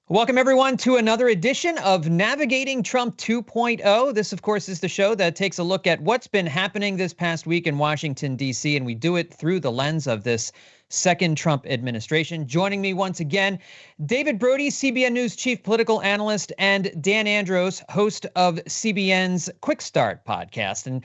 Welcome, everyone, to another edition of Navigating Trump 2.0. This, of course, is the show that takes a look at what's been happening this past week in Washington, D.C., and we do it through the lens of this second Trump administration. Joining me once again, David Brody, CBN News chief political analyst, and Dan Andros, host of CBN's Quick Start podcast. And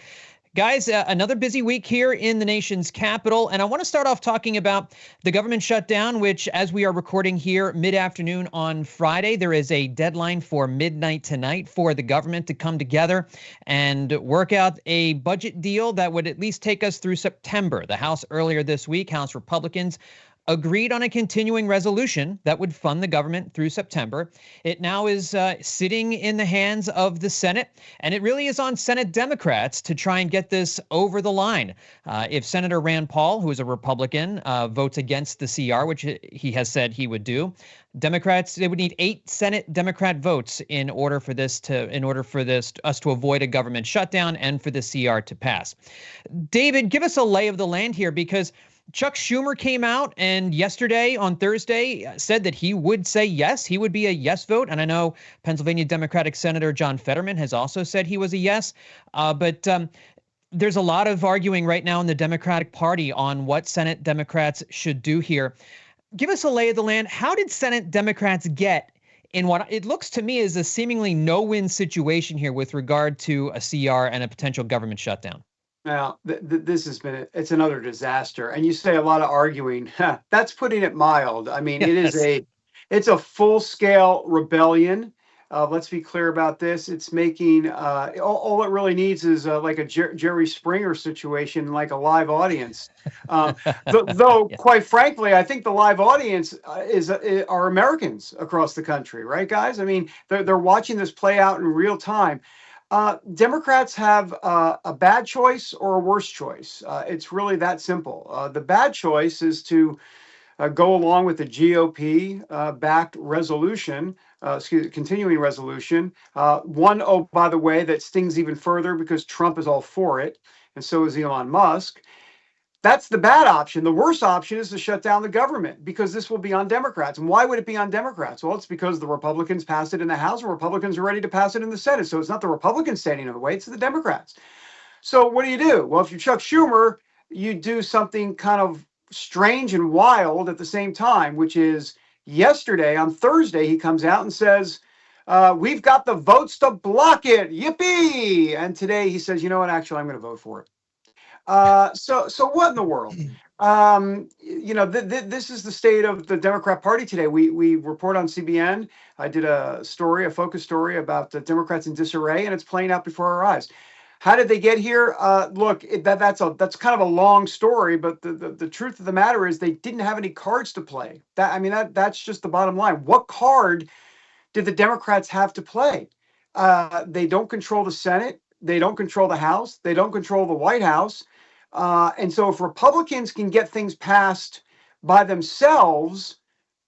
guys, another busy week here in the nation's capital, and I want to start off talking about the government shutdown, which, as we are recording here mid-afternoon on Friday, there is a deadline for midnight tonight for the government to come together and work out a budget deal that would at least take us through September. The House earlier this week, House Republicans agreed on a continuing resolution that would fund the government through September. It now is sitting in the hands of the Senate, and it really is on Senate Democrats to try and get this over the line. If Senator Rand Paul, who is a Republican, votes against the CR, which he has said he would do, Democrats, they would need 8 Senate Democrat votes in order for us to avoid a government shutdown and for the CR to pass. David, give us a lay of the land here, because Chuck Schumer came out and yesterday, on Thursday, said that he would say yes. He would be a yes vote. And I know Pennsylvania Democratic Senator John Fetterman has also said he was a yes. But there's a lot of arguing right now in the Democratic Party on what Senate Democrats should do here. Give us a lay of the land. How did Senate Democrats get in what it looks to me is a seemingly no-win situation here with regard to a CR and a potential government shutdown? Now, this has been, it's another disaster. And you say a lot of arguing. That's putting it mild. I mean, it's a full-scale rebellion. Let's be clear about this. It's making, all it really needs is like a Jerry Springer situation, like a live audience. Though, quite frankly, I think the live audience are Americans across the country, right, guys? I mean, they're watching this play out in real time. Democrats have a bad choice or a worse choice. It's really that simple. The bad choice is to go along with the GOP-backed resolution, continuing resolution. Oh, by the way, that stings even further because Trump is all for it, and so is Elon Musk. That's the bad option. The worst option is to shut down the government, because this will be on Democrats. And why would it be on Democrats? Well, it's because the Republicans passed it in the House, and Republicans are ready to pass it in the Senate. So it's not the Republicans standing in the way, it's the Democrats. So what do? Well, if you're Chuck Schumer, you do something kind of strange and wild at the same time, which is yesterday, on Thursday, he comes out and says, we've got the votes to block it. Yippee! And today he says, you know what, actually, I'm going to vote for it. So what in the world? This is the state of the Democrat Party today. We report on CBN. I did a focus story about the Democrats in disarray, and it's playing out before our eyes. How did they get here? Look, that's kind of a long story, but the truth of the matter is they didn't have any cards to play. That's just the bottom line. What card did the Democrats have to play? They don't control the Senate. They don't control the House. They don't control the White House. And so if Republicans can get things passed by themselves,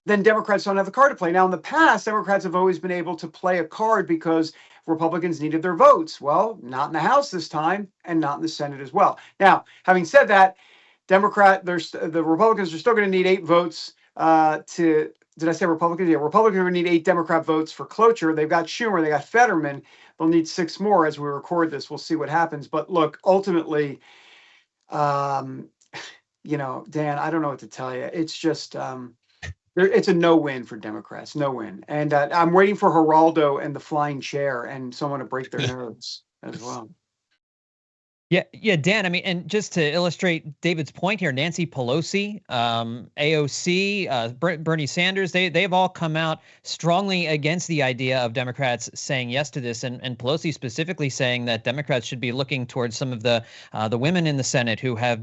then Democrats don't have the card to play. Now, in the past, Democrats have always been able to play a card because Republicans needed their votes. Well, not in the House this time, and not in the Senate as well. Now, having said that, the Republicans are still going to need 8 votes did I say Republicans? Yeah, Republicans are going to need 8 Democrat votes for cloture. They've got Schumer, they got Fetterman. They'll need 6 more as we record this. We'll see what happens. But look, ultimately, Dan, I don't know what to tell you. It's just, it's a no-win for Democrats, no win. And I'm waiting for Geraldo and the flying chair and someone to break their nerves as well. Yeah, Dan, I mean, and just to illustrate David's point here, Nancy Pelosi, AOC, Bernie Sanders, they've all come out strongly against the idea of Democrats saying yes to this, and Pelosi specifically saying that Democrats should be looking towards some of the women in the Senate who have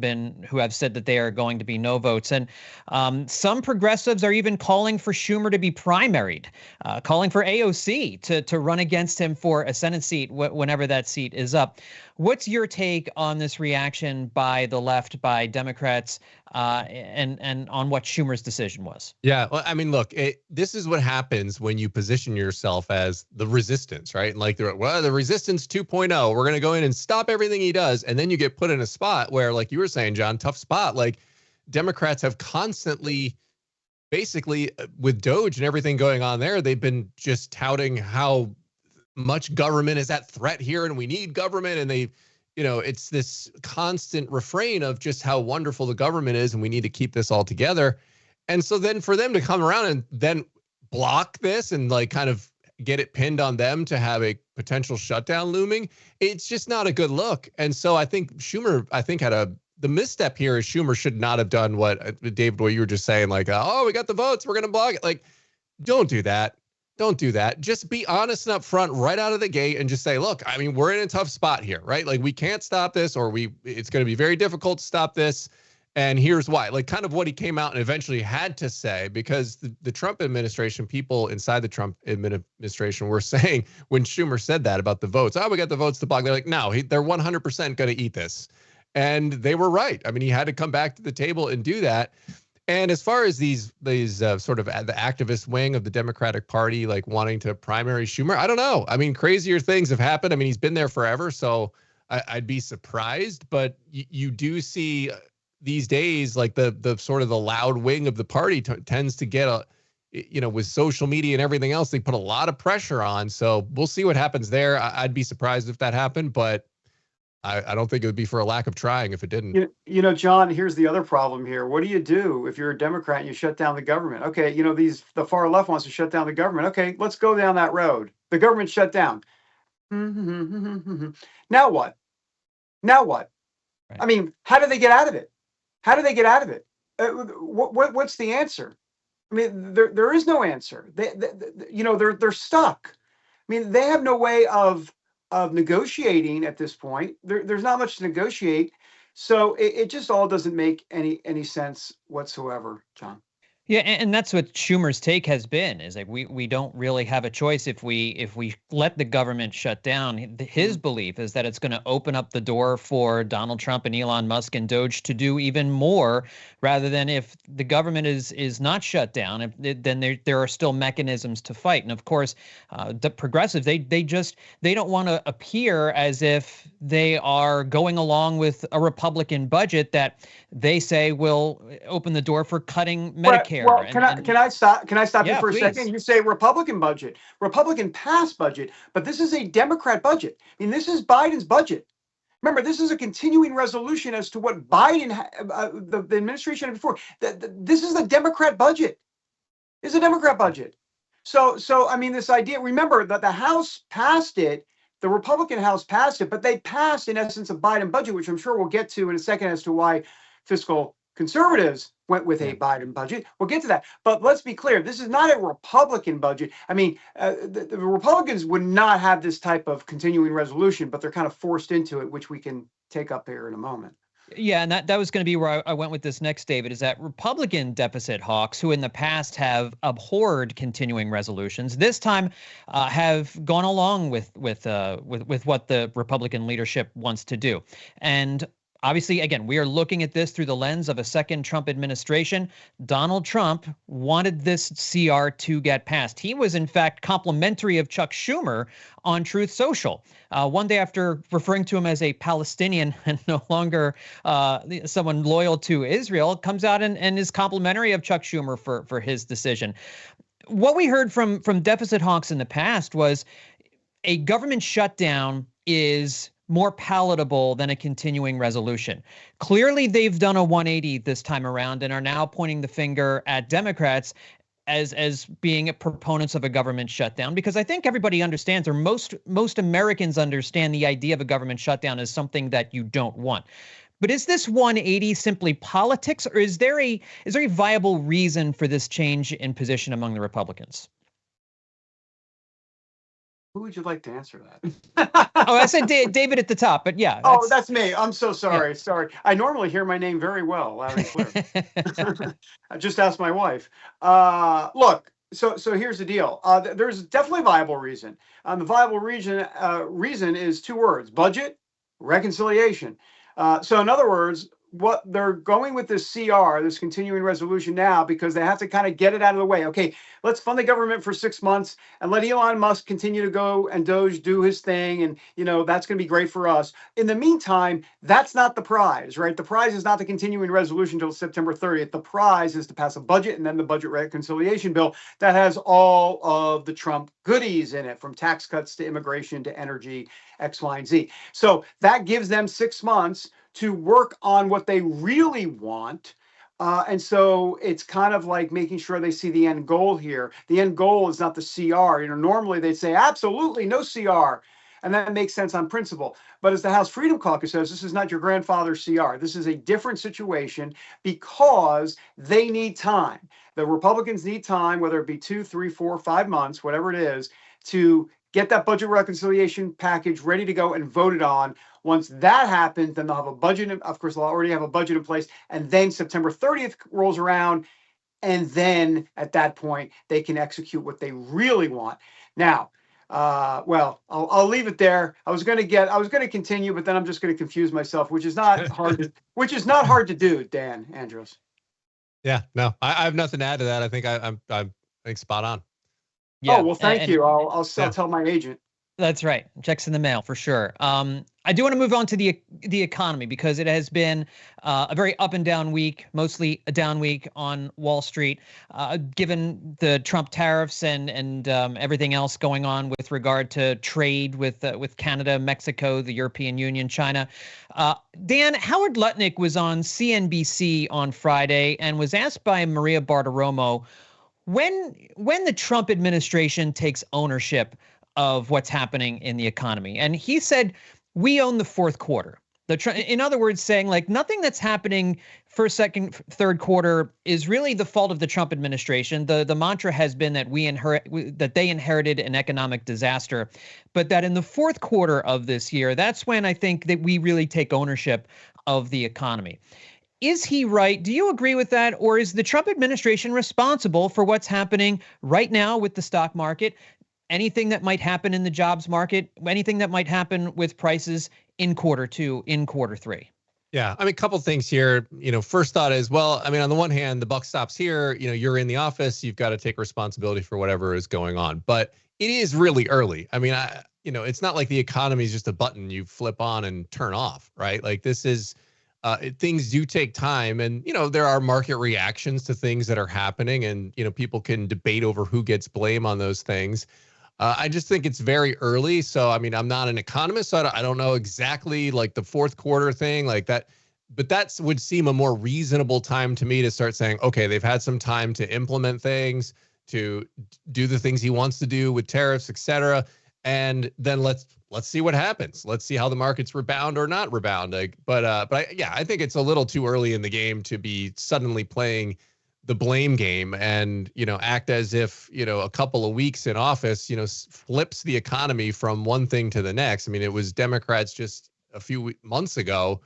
said that they are going to be no votes. And some progressives are even calling for Schumer to be primaried, calling for AOC to run against him for a Senate seat whenever that seat is up. What's your take on this reaction by the left, by Democrats, and on what Schumer's decision was? Yeah, well, I mean, look, this is what happens when you position yourself as the resistance, right? And like, the resistance 2.0, we're going to go in and stop everything he does. And then you get put in a spot where, like you were saying, John, tough spot. Like, Democrats have constantly basically with DOGE and everything going on there, they've been just touting how much government is at threat here and we need government. And they, it's this constant refrain of just how wonderful the government is and we need to keep this all together. And so then for them to come around and then block this and like kind of get it pinned on them to have a potential shutdown looming, it's just not a good look. And so I think Schumer, had the misstep here is Schumer should not have done what, David, what you were just saying, like, oh, we got the votes, we're going to block it. Like, don't do that. Don't do that. Just be honest and upfront right out of the gate and just say, look, I mean, we're in a tough spot here, right? Like, we can't stop this, or it's going to be very difficult to stop this. And here's why, like kind of what he came out and eventually had to say, because the Trump administration, people inside the Trump administration were saying when Schumer said that about the votes, oh, we got the votes to block. They're like, no, they're 100% going to eat this. And they were right. I mean, he had to come back to the table and do that. And as far as these sort of the activist wing of the Democratic Party, like wanting to primary Schumer, I don't know. I mean, crazier things have happened. I mean, he's been there forever, so I'd be surprised. But you do see these days, like the sort of the loud wing of the party tends to get with social media and everything else, they put a lot of pressure on. So we'll see what happens there. I'd be surprised if that happened, but I don't think it would be for a lack of trying if it didn't. John, here's the other problem here. What do you do if you're a Democrat and you shut down the government? Okay, the far left wants to shut down the government. Okay, let's go down that road. The government shut down. Now what? Now what? Right. I mean, how do they get out of it? How do they get out of it? What's the answer? I mean, there is no answer. They're stuck. I mean, they have no way of negotiating at this point. There's not much to negotiate, so it just all doesn't make any sense whatsoever, John. Yeah, and that's what Schumer's take has been, is like we don't really have a choice if we let the government shut down. His belief is that it's going to open up the door for Donald Trump and Elon Musk and DOGE to do even more, rather than if the government is not shut down, then there are still mechanisms to fight. And of course, the progressives, they don't want to appear as if they are going along with a Republican budget that they say will open the door for cutting Medicare. Well, can I stop you for a please. second? You say Republican budget, Republican passed budget, but this is a Democrat budget. I mean, this is Biden's budget. Remember, this is a continuing resolution as to what Biden, the administration had before. This is the Democrat budget. It's a Democrat budget. So I mean, this idea. Remember that the House passed it. The Republican House passed it, but they passed, in essence, a Biden budget, which I'm sure we'll get to in a second as to why fiscal conservatives went with a Biden budget. We'll get to that. But let's be clear, this is not a Republican budget. I mean, the Republicans would not have this type of continuing resolution, but they're kind of forced into it, which we can take up here in a moment. Yeah, and that was going to be where I went with this next, David, is that Republican deficit hawks, who in the past have abhorred continuing resolutions, this time have gone along with what the Republican leadership wants to do. And obviously, again, we are looking at this through the lens of a second Trump administration. Donald Trump wanted this CR to get passed. He was, in fact, complimentary of Chuck Schumer on Truth Social. One day after referring to him as a Palestinian and no longer someone loyal to Israel, comes out and is complimentary of Chuck Schumer for his decision. What we heard from deficit hawks in the past was a government shutdown is more palatable than a continuing resolution. Clearly, they've done a 180 this time around and are now pointing the finger at Democrats as being proponents of a government shutdown, because I think everybody understands, or most Americans understand, the idea of a government shutdown as something that you don't want. But is this 180 simply politics, or is there a viable reason for this change in position among the Republicans? Who would you like to answer that? Oh, I said David at the top, but yeah. That's me. I'm so sorry. Yeah. Sorry. I normally hear my name very well, loud and clear. I just asked my wife. Look, so here's the deal. There's definitely a viable reason. The viable reason is two words: budget, reconciliation. So in other words, what they're going with this CR, this continuing resolution now, because they have to kind of get it out of the way. Okay, let's fund the government for 6 months and let Elon Musk continue to go and Doge do his thing. And, that's going to be great for us. In the meantime, that's not the prize, right? The prize is not the continuing resolution until September 30th. The prize is to pass a budget and then the budget reconciliation bill that has all of the Trump goodies in it, from tax cuts to immigration to energy, X, Y, and Z. So that gives them 6 months to work on what they really want. And so it's kind of like making sure they see the end goal here. The end goal is not the CR. Normally they'd say absolutely no CR. And that makes sense on principle. But as the House Freedom Caucus says, this is not your grandfather's CR. This is a different situation because they need time. The Republicans need time, whether it be 2, 3, 4, 5 months, whatever it is, to get that budget reconciliation package ready to go and voted on. Once that happens, then they'll have a budget. Of course, they'll already have a budget in place. And then September 30th rolls around. And then at that point, they can execute what they really want. Now, well, I'll leave it there. I was going to continue, but then I'm just going to confuse myself, which is not hard to do, Dan, Andros. Yeah, no, I have nothing to add to that. I think I think spot on. Yeah. Oh, well, thank you. I'll tell my agent. That's right. Checks in the mail for sure. I do want to move on to the economy because it has been a very up and down week, mostly a down week on Wall Street, given the Trump tariffs and everything else going on with regard to trade with Canada, Mexico, the European Union, China. Dan, Howard Lutnick was on CNBC on Friday and was asked by Maria Bartiromo when the Trump administration takes ownership of what's happening in the economy. And he said, we own the fourth quarter. In other words, saying like nothing that's happening first, second, third quarter is really the fault of the Trump administration. The mantra has been that that they inherited an economic disaster, but that in the fourth quarter of this year, that's when I think that we really take ownership of the economy. Is he right? Do you agree with that? Or is the Trump administration responsible for what's happening right now with the stock market? Anything that might happen in the jobs market, anything that might happen with prices in quarter two, in quarter three? Yeah, I mean, a couple things here. First thought is, well, I mean, on the one hand, the buck stops here. You're in the office, you've got to take responsibility for whatever is going on. But it is really early. I mean, it's not like the economy is just a button you flip on and turn off, right? Like this is, things do take time, and there are market reactions to things that are happening, and people can debate over who gets blame on those things. I just think it's very early. So, I mean, I'm not an economist, so I don't know exactly like the fourth quarter thing like that, but that would seem a more reasonable time to me to start saying, okay, they've had some time to implement things, to do the things he wants to do with tariffs, et cetera. And then let's see what happens. Let's see how the markets rebound or not rebound. But I think it's a little too early in the game to be suddenly playing the blame game and, act as if, a couple of weeks in office, flips the economy from one thing to the next. I mean, it was Democrats just a few months ago,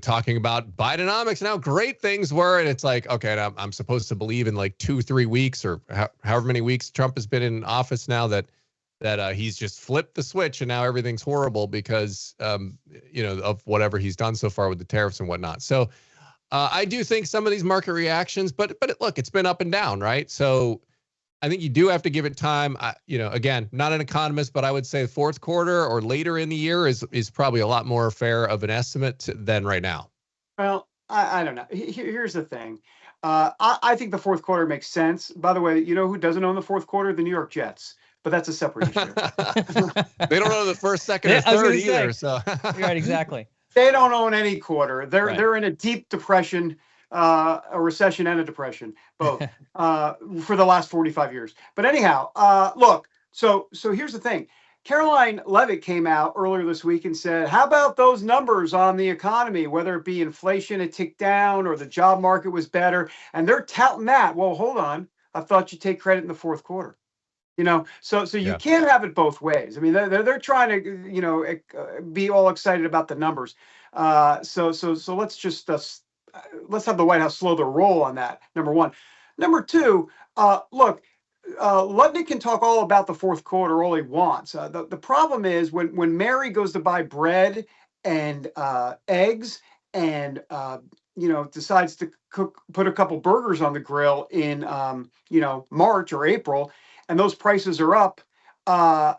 talking about Bidenomics and how great things were. And it's like, okay, I'm supposed to believe in like 2-3 weeks or however many weeks Trump has been in office now that he's just flipped the switch and now everything's horrible because, of whatever he's done so far with the tariffs and whatnot. So, I do think some of these market reactions, but look, it's been up and down, right? So I think you do have to give it time. Again, not an economist, but I would say fourth quarter or later in the year is probably a lot more fair of an estimate than right now. Well, I don't know. Here's the thing. I think the fourth quarter makes sense. By the way, who doesn't own the fourth quarter? The New York Jets. But that's a separate issue. They don't own the first, second, or third either. So right, exactly. They don't own any quarter. They're Right. in a deep depression, a recession and a depression, both for the last 45 years. But anyhow, look. So here's the thing. Caroline Levitt came out earlier this week and said, "How about those numbers on the economy? Whether it be inflation a tick down or the job market was better," and they're touting that. Well, hold on. I thought you'd take credit in the fourth quarter. So you can't have it both ways. I mean, they're trying to, be all excited about the numbers. So let's just let's have the White House slow the roll on that. Number one. Number two, look, Lutnick can talk all about the fourth quarter all he wants. The problem is when Mary goes to buy bread and eggs and decides to put a couple burgers on the grill in March or April, and those prices are up, no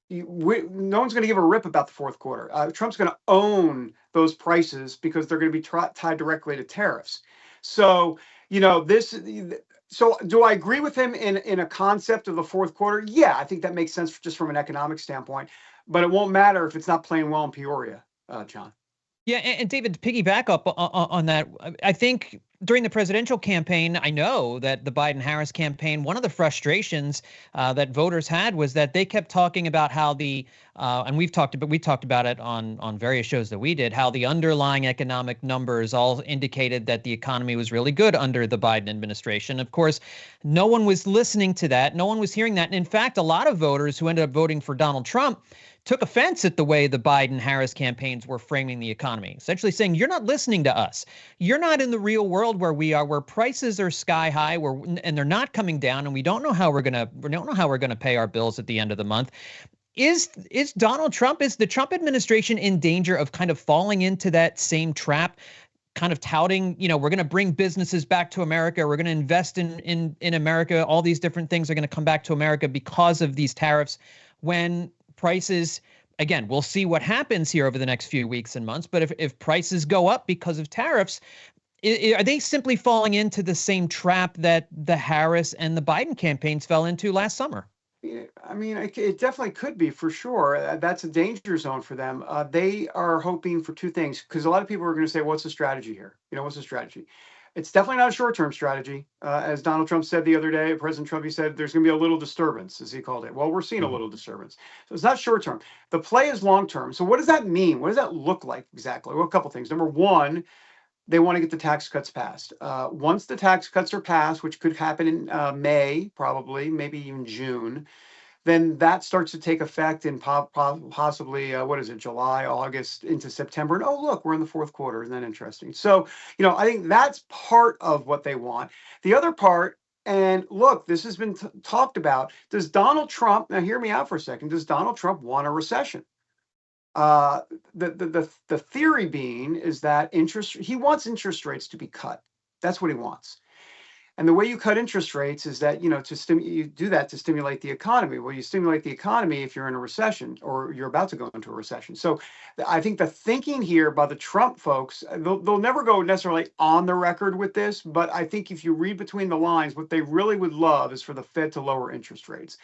one's going to give a rip about the fourth quarter. Trump's going to own those prices because they're going to be tied directly to tariffs. So So do I agree with him in a concept of the fourth quarter? Yeah, I think that makes sense just from an economic standpoint. But it won't matter if it's not playing well in Peoria, John. Yeah, and David, to piggyback up on that, I think during the presidential campaign, I know that the Biden-Harris campaign, one of the frustrations that voters had was that they kept talking about how and we talked about it on various shows that we did, how the underlying economic numbers all indicated that the economy was really good under the Biden administration. Of course, no one was listening to that. No one was hearing that. And in fact, a lot of voters who ended up voting for Donald Trump took offense at the way the Biden-Harris campaigns were framing the economy, essentially saying, you're not listening to us. You're not in the real world where we are, where prices are sky high, and they're not coming down, and we don't know how we're gonna pay our bills at the end of the month. Is Donald Trump, is the Trump administration in danger of kind of falling into that same trap, kind of touting, we're going to bring businesses back to America, we're going to invest in America, all these different things are going to come back to America because of these tariffs, when prices, again, we'll see what happens here over the next few weeks and months, but if prices go up because of tariffs, are they simply falling into the same trap that the Harris and the Biden campaigns fell into last summer? I mean, it definitely could be, for sure. That's a danger zone for them. They are hoping for two things, because a lot of people are going to say, what's the strategy here? What's the strategy? It's definitely not a short-term strategy. As Donald Trump said the other day, President Trump, he said there's going to be a little disturbance, as he called it. Well, we're seeing a little disturbance. So it's not short-term. The play is long-term. So what does that mean? What does that look like exactly? Well, a couple things. Number one, they want to get the tax cuts passed. Once the tax cuts are passed, which could happen in May, probably, maybe even June, then that starts to take effect in possibly, July, August, into September. And oh, look, we're in the fourth quarter. Isn't that interesting? So, I think that's part of what they want. The other part, and look, this has been talked about, does Donald Trump, now hear me out for a second, does Donald Trump want a recession? The theory being is that he wants interest rates to be cut. That's what he wants. And the way you cut interest rates is that, you do that to stimulate the economy. Well, you stimulate the economy if you're in a recession or you're about to go into a recession. So I think the thinking here by the Trump folks, they'll never go necessarily on the record with this, but I think if you read between the lines, what they really would love is for the Fed to lower interest rates.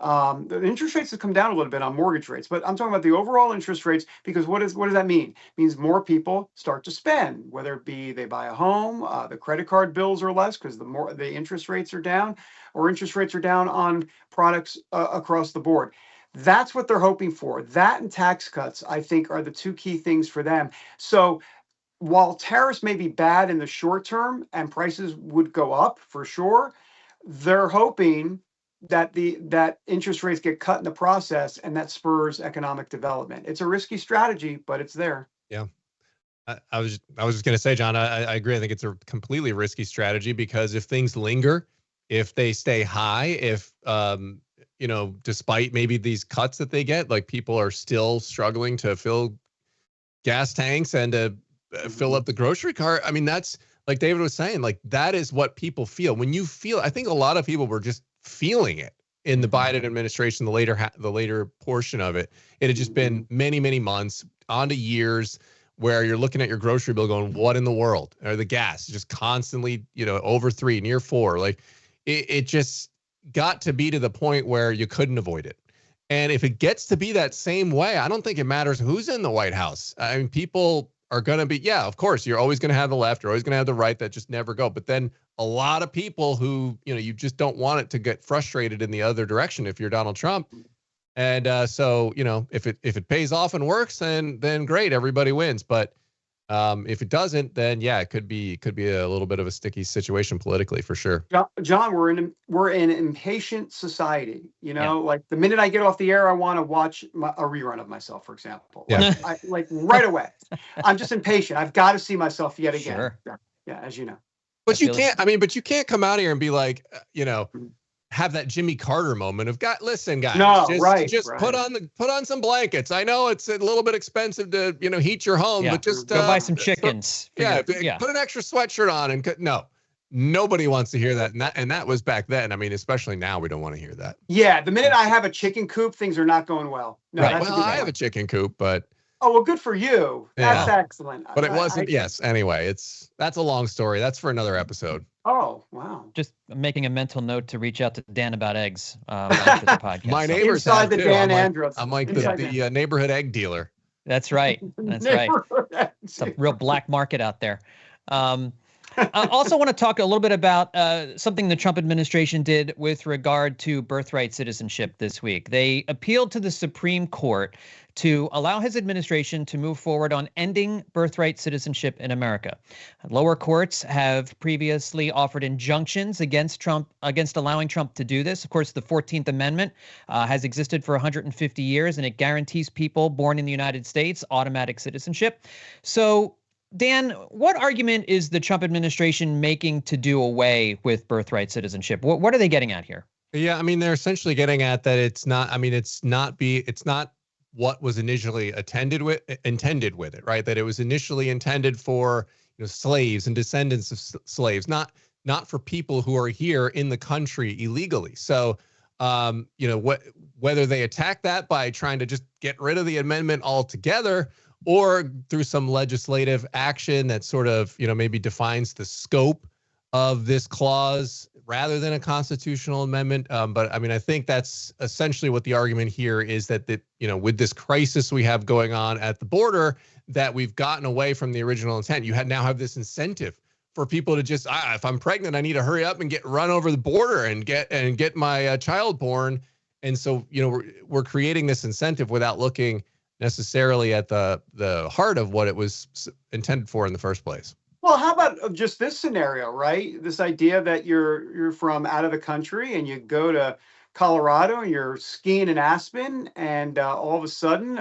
The interest rates have come down a little bit on mortgage rates, but I'm talking about the overall interest rates, because what does that mean? It means more people start to spend, whether it be they buy a home, the credit card bills are less because the interest rates are down, or interest rates are down on products across the board. That's what they're hoping for. That and tax cuts, I think, are the two key things for them. So while tariffs may be bad in the short term and prices would go up for sure, they're hoping that that interest rates get cut in the process, and that spurs economic development. It's a risky strategy, but it's there. Yeah. I was just going to say, John, I agree. I think it's a completely risky strategy, because if things linger, if they stay high, if, despite maybe these cuts that they get, like people are still struggling to fill gas tanks and to fill up the grocery cart. I mean, that's like David was saying, like that is what people feel. When you feel, I think a lot of people were just feeling it in the Biden administration, the later portion of it. It had just been many, many months, onto years, where you're looking at your grocery bill going, what in the world? Or the gas just constantly, over 3, near 4. Like it just got to be to the point where you couldn't avoid it. And if it gets to be that same way, I don't think it matters who's in the White House. I mean, people are going to be, yeah, of course, you're always going to have the left, you're always going to have the right that just never go. But then a lot of people who, you just don't want it to get frustrated in the other direction if you're Donald Trump. And so, if it pays off and works, then great, everybody wins. But if it doesn't, then yeah, it could be a little bit of a sticky situation politically, for sure. John, we're in an impatient society. Yeah. Like the minute I get off the air, I want to watch a rerun of myself, for example. Yeah. Like right away. I'm just impatient. I've got to see myself yet again. Sure. Yeah, as you know. But you can't. I mean, but you can't come out here and be like, have that Jimmy Carter moment of, God, listen, guys, No, just put on some blankets. I know it's a little bit expensive to, heat your home, but just go buy some chickens. Put an extra sweatshirt on and no. Nobody wants to hear that. And that was back then. I mean, especially now, we don't want to hear that. Yeah. The minute I have a chicken coop, things are not going well. No, right. Well, I have a chicken coop, but. Oh, well, good for you. That's excellent. But it wasn't. Yes. Anyway, that's a long story. That's for another episode. Oh, wow. Just making a mental note to reach out to Dan about eggs after the podcast. My neighbors inside the too. Dan Andros. I'm like the neighborhood egg dealer. That's right. That's right. It's a real black market out there. I also want to talk a little bit about something the Trump administration did with regard to birthright citizenship this week. They appealed to the Supreme Court to allow his administration to move forward on ending birthright citizenship in America. Lower courts have previously offered injunctions against allowing Trump to do this. Of course, the 14th Amendment has existed for 150 years, and it guarantees people born in the United States automatic citizenship. So, Dan, what argument is the Trump administration making to do away with birthright citizenship? What are they getting at here? Yeah, I mean, they're essentially getting at that it's not what was initially intended with it, right? That it was initially intended for slaves and descendants of slaves, not for people who are here in the country illegally. So, whether they attack that by trying to just get rid of the amendment altogether, or through some legislative action that sort of, maybe defines the scope of this clause rather than a constitutional amendment. But I mean, I think that's essentially what the argument here is, that with this crisis we have going on at the border, that we've gotten away from the original intent. You now have this incentive for people to just, if I'm pregnant, I need to hurry up and run over the border and get my child born. And so, we're creating this incentive without looking necessarily at the heart of what it was intended for in the first place. Well, how about just this scenario, right? This idea that you're from out of the country and you go to Colorado and you're skiing in Aspen, and all of a sudden,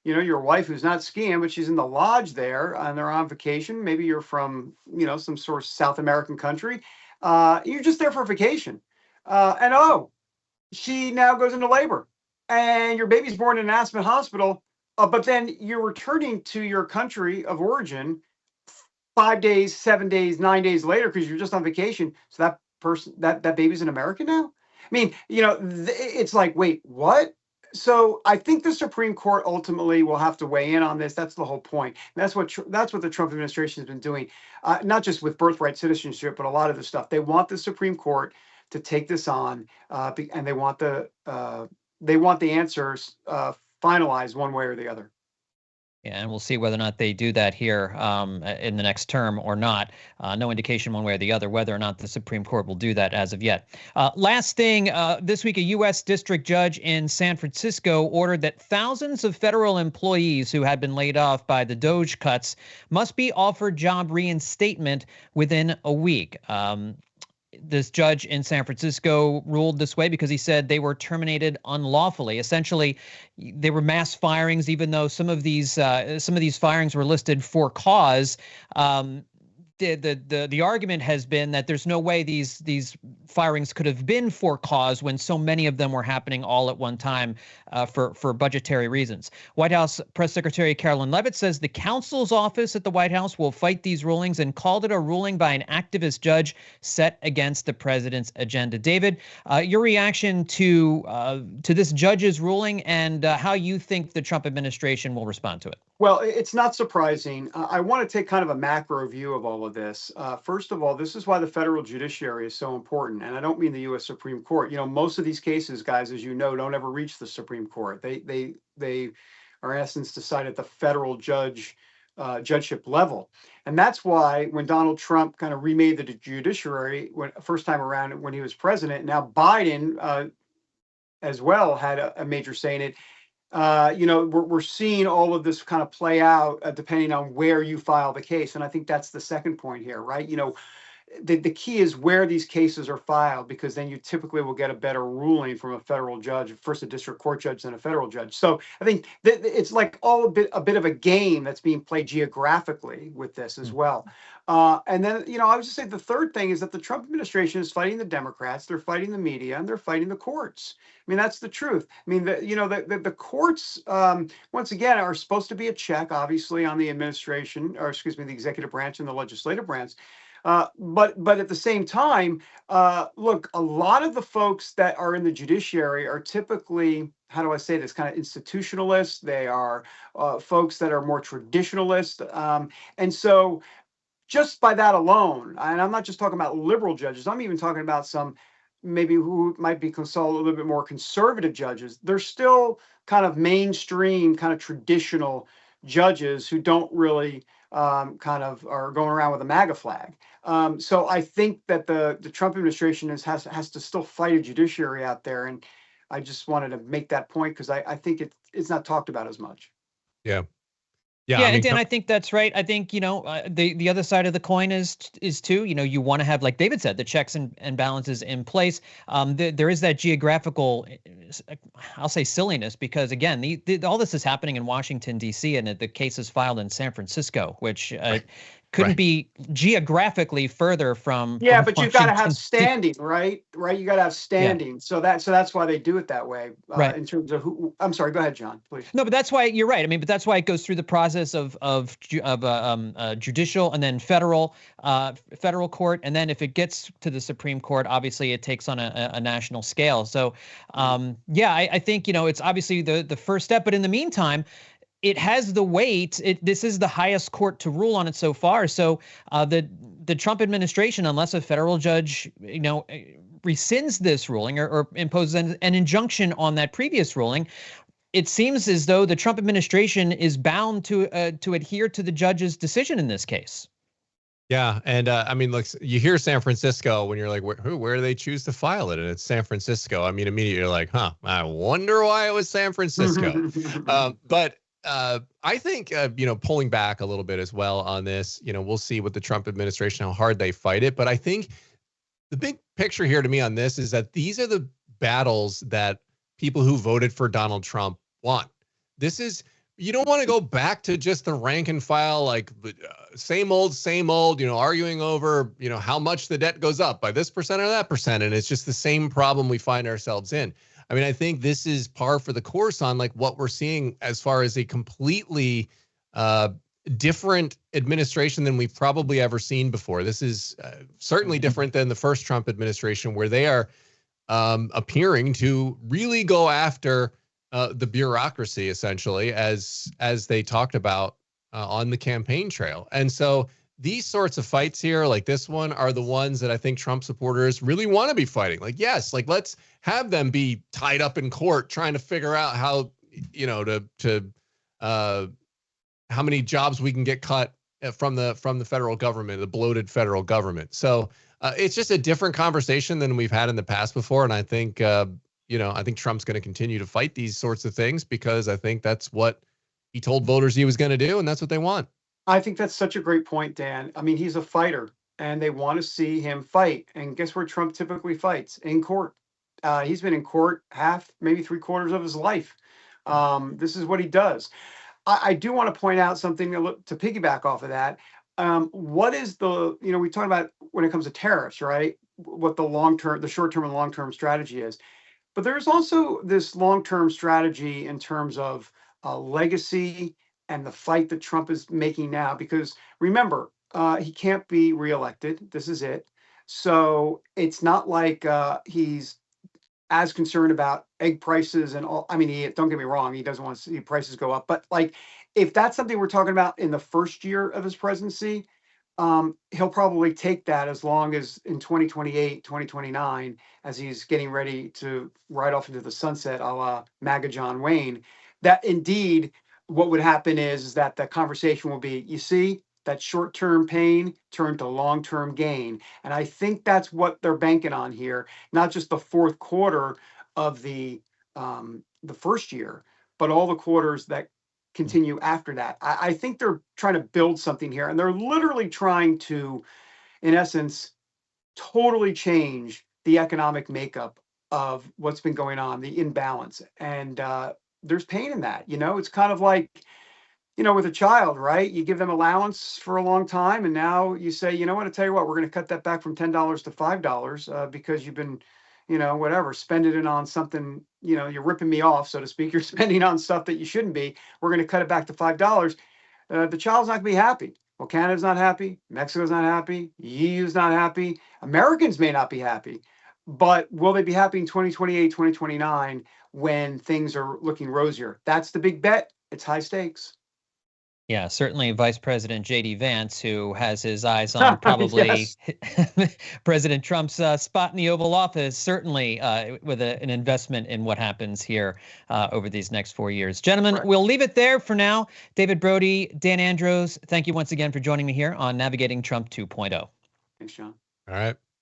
your wife, who's not skiing, but she's in the lodge there and they're on vacation. Maybe you're from, some sort of South American country. You're just there for vacation. And she now goes into labor and your baby's born in an Aspen hospital. But then you're returning to your country of origin 5 days, 7 days, 9 days later, because you're just on vacation. So that person, that baby's an American now. I mean, it's like, wait, what? So I think the Supreme Court ultimately will have to weigh in on this. That's the whole point. And that's what the Trump administration has been doing, not just with birthright citizenship, but a lot of the stuff. They want the Supreme Court to take this on, and they want the answers finalized one way or the other. Yeah, and we'll see whether or not they do that here in the next term or not. No indication one way or the other whether or not the Supreme Court will do that as of yet. Last thing, this week, a U.S. district judge in San Francisco ordered that thousands of federal employees who had been laid off by the DOGE cuts must be offered job reinstatement within a week. This judge in San Francisco ruled this way because he said they were terminated unlawfully. Essentially, they were mass firings, even though some of these firings were listed for cause. The argument has been that there's no way these firings could have been for cause when so many of them were happening all at one time for budgetary reasons. White House Press Secretary Carolyn Leavitt says the counsel's office at the White House will fight these rulings and called it a ruling by an activist judge set against the president's agenda. David, your reaction to this judge's ruling and how you think the Trump administration will respond to it? Well, it's not surprising. I want to take kind of a macro view of all of this. First of all, this is why the federal judiciary is so important. And I don't mean the U.S. Supreme Court. Most of these cases, guys, as you know, don't ever reach the Supreme Court. They are in essence decided at the federal judgeship level. And that's why when Donald Trump kind of remade the judiciary first time around when he was president, now Biden as well had a major say in it. We're seeing all of this kind of play out depending on where you file the case. And I think that's the second point here, right? the key is where these cases are filed, because then you typically will get a better ruling from a federal judge, first a district court judge, then a federal judge. So I think it's like all a bit of a game that's being played geographically with this as well. And then, I would just say the third thing is that the Trump administration is fighting the Democrats, they're fighting the media, and they're fighting the courts. I mean, that's the truth. I mean, the courts, once again, are supposed to be a check, obviously, on the administration, or excuse me, the executive branch and the legislative branch. But at the same time, look, a lot of the folks that are in the judiciary are typically, how do I say this, kind of institutionalists. They are folks that are more traditionalist. And so just by that alone, and I'm not just talking about liberal judges, I'm even talking about some maybe who might be considered a little bit more conservative judges. They're still kind of mainstream, kind of traditional judges who don't really kind of are going around with a MAGA flag. So I think that the Trump administration has to still fight a judiciary out there. And I just wanted to make that point because I think it's not talked about as much. Yeah. Yeah, and Dan, I think that's right. I think, the other side of the coin is too, you want to have, like David said, the checks and balances in place. There is that geographical, I'll say, silliness, because again, all this is happening in Washington, D.C., and the case is filed in San Francisco, which couldn't be geographically further from. Yeah, but you've got to have standing, right? You got to have standing. Yeah. So that's why they do it that way. Right. In terms of who. I'm sorry. Go ahead, John, please. No, but that's why you're right. I mean, but that's why it goes through the process of judicial and then federal court, and then if it gets to the Supreme Court, obviously it takes on a national scale. So, yeah, I think it's obviously the first step, but in the meantime, it has the weight. This is the highest court to rule on it so far. So the Trump administration, unless a federal judge, rescinds this ruling or imposes an injunction on that previous ruling, it seems as though the Trump administration is bound to adhere to the judge's decision in this case. Yeah, and I mean, look, you hear San Francisco when you're like, where do they choose to file it? And it's San Francisco. I mean, immediately you're like, I wonder why it was San Francisco. But I think, pulling back a little bit as well on this, we'll see with the Trump administration, how hard they fight it. But I think the big picture here to me on this is that these are the battles that people who voted for Donald Trump want. You don't want to go back to just the rank and file, like same old, arguing over, how much the debt goes up by this percent or that percent. And it's just the same problem we find ourselves in. I mean, I think this is par for the course on like what we're seeing as far as a completely different administration than we've probably ever seen before. This is certainly different than the first Trump administration, where they are appearing to really go after the bureaucracy, essentially, as they talked about on the campaign trail. And so these sorts of fights here, like this one, are the ones that I think Trump supporters really want to be fighting. Like, yes, like let's have them be tied up in court trying to figure out how, how many jobs we can get cut from the federal government, the bloated federal government. So it's just a different conversation than we've had in the past before. And I think, I think Trump's going to continue to fight these sorts of things because I think that's what he told voters he was going to do, and that's what they want. I think that's such a great point, Dan. I mean, he's a fighter, and they want to see him fight. And guess where Trump typically fights? In court. He's been in court half, maybe 3/4 of his life. This is what he does. I do want to point out something to piggyback off of that. What is we talk about when it comes to tariffs, right? What the short-term and long-term strategy is. But there's also this long-term strategy in terms of legacy and the fight that Trump is making now. Because remember, he can't be reelected. This is it. So it's not like he's as concerned about egg prices and all. I mean, don't get me wrong, he doesn't want to see prices go up. But like, if that's something we're talking about in the first year of his presidency, he'll probably take that as long as in 2028, 2029, as he's getting ready to ride off into the sunset, a la MAGA John Wayne, that indeed what would happen is that the conversation will be, you see, that short-term pain turned to long-term gain. And I think that's what they're banking on here, not just the fourth quarter of the first year, but all the quarters that continue after that. I think they're trying to build something here, and they're literally trying to, in essence, totally change the economic makeup of what's been going on, the imbalance. And there's pain in that. It's kind of like, with a child, right? You give them allowance for a long time, and now you say, you know what, I tell you what, we're going to cut that back from $10 to $5 because you've been, whatever, spending it on something, you're ripping me off, so to speak. You're spending on stuff that you shouldn't be. We're going to cut it back to $5. The child's not going to be happy. Well, Canada's not happy. Mexico's not happy. EU's not happy. Americans may not be happy. But will they be happy in 2028, 2029 when things are looking rosier? That's the big bet. It's high stakes. Yeah, certainly Vice President J.D. Vance, who has his eyes on probably President Trump's spot in the Oval Office, certainly with an investment in what happens here over these next 4 years. Gentlemen, we'll leave it there for now. David Brody, Dan Andros, thank you once again for joining me here on Navigating Trump 2.0. Thanks, John. All right.